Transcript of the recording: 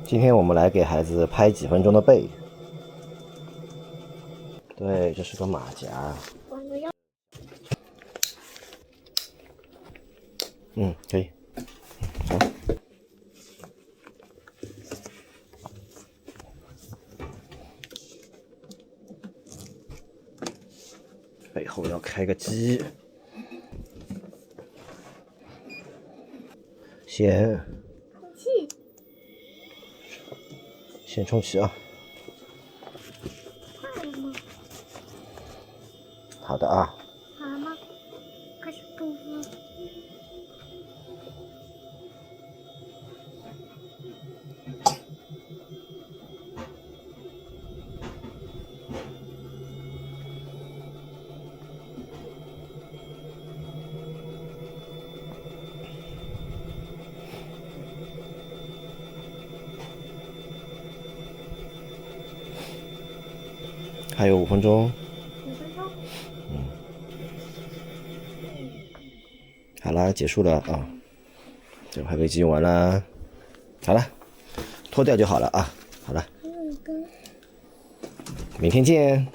今天我们来给孩子拍几分钟的背。对，这是个马甲。可以。走。背后要开个机。先充气，先充气啊。快了吗？好的啊。好了吗？开始动了。还有5分钟。5分钟。好啦，结束了啊。这拍背机用完了。好了，脱掉就好了啊。好了，明天见。